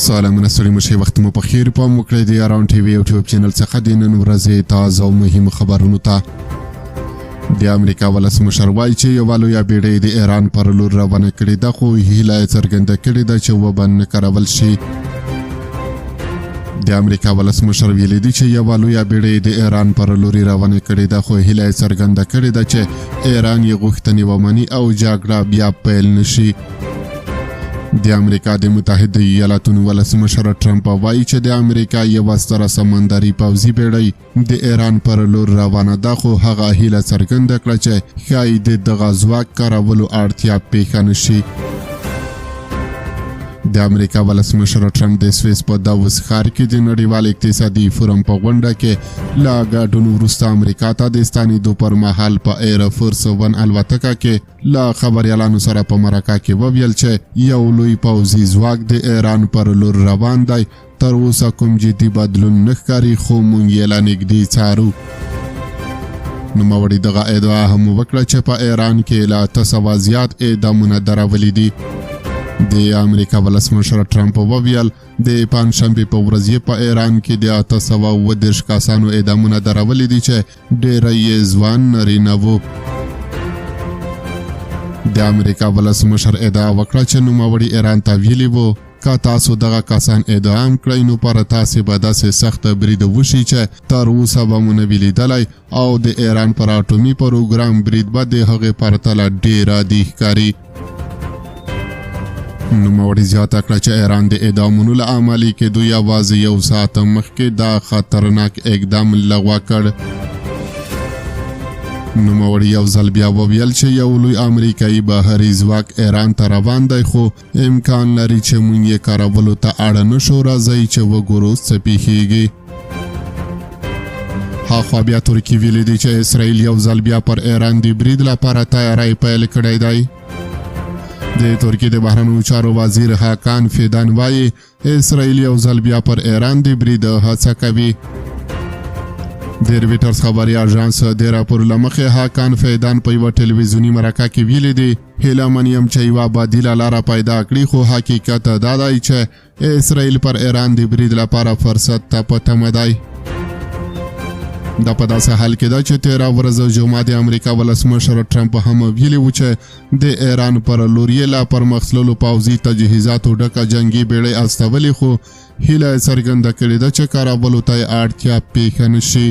سلامونه ستړي مشي وخت مو په خیر پام وکړئ د اراوند ټي وي یوټیوب چینل څخه د نن ورځې تازه او مهم خبرونو ته د امریکا ولسمشر وایي چې یوه لویه بیړۍ د ایران پر لور روانه کړې ده خو هیله یې څرګنده کړې ده چې وبه نه کارول شي. د امریکا ولسمشر ویلي دي چې یوه لویه بیړۍ د ایران پر لور روانه کړې ده خو هیله یې څرګنده کړې ده چې ایران یې غوښتنې ومني او جګړه بیا پیل نشي. د امریکا د متحده ایالاتونو ولسمشر ټرمپ وایي چې د امریکا یوه ستره سمندري پوځي بیړۍ د ایران پر لور روانه ده خو هغه هیله څرګنده کړه چې ښایي د دغه ځواک کارولو اړتیا پیښه نشي. د امریکا ولسمشر ټرمپ د سویس په داووس ښار کې د نړیوال اقتصادي فورم په غونډه کې له ګډون وروسته امریکا ته د ستنېدو پر مهال په ایر فورس ون الوتکه کې له خبریالانو سره په مرکه کې وویل چې یو لوی پوځي ځواک د ایران پر لور روان دی. تر اوسه کوم جدي بدلون نه ښکاري خو موږ یې لا نږدې څارو. نوموړي دغه ادعا هم وکړه چې په ایران کې له 800 زیات اعدامونه درولي دي. د امریکا ولسمشر ټرمپ وویل د پنجشنبې په ورځ یې په ایران کې د 830 کسانو اعدامونه درولي دي چې ډېری یې ځوان نارینه وو. د امریکا ولسمشر ادعا وکړه چې نوموړي ایران ته ویلي وو که تاسو دغه کسان اعدام کړئ نو پر تاسې به داسې سخت برید وشي چې تر اوسه به مو نه وي لیدلی او د ایران پر اټومي پروګرام برید به د هغې پرتله ډېر عادي ښکاري. نوموړي زیاته کړه چې ایران د اعدامونو له عملي کېدو یوازې یو ساعت مخکې دا خطرناک اقدام لغوه کړ. نوموړي یو ځل بیا وویل چې یو لوی امریکایي بهري ځواک ایران ته روان دی خو امکان لري چې موږ یې کارولو ته اړ نه شو. راځئ چې وګورو څه پیښیږي. هاخوا بیا ترکیې ویلي دي چې اسرائیل یو ځل بیا پر ایران د برید لپاره تیاری پیل کړی دی. د ترکیې د بهرنیو چارو وزیر هاکان فیدان وایي اسرائیل یو ځل بیا پر ایران د برید هڅه کوي. د رویټرز خبري اژانس د راپور له مخې هاکان فیدان په یوه ټلویزیوني مرکه کې ویلي دي هیله من یم چې یوه بدیله لاره پیدا کړي خو حقیقت دا دی چې اسرائیل پر ایران د برید لپاره فرصت ته په تمه دی. دا په داسې حال کې ده چې 13 ورځ جمعه د امریکا ولسمشر ټرمپ هم ویلي و چې د ایران پر لور یې له پرمخ تللو پوځي تجهیزاتو ډکه جنګي بیړۍ استولې خو هیله یې څرګنده کړې ده چې کارولو ته یې اړتیا پیښه نشي.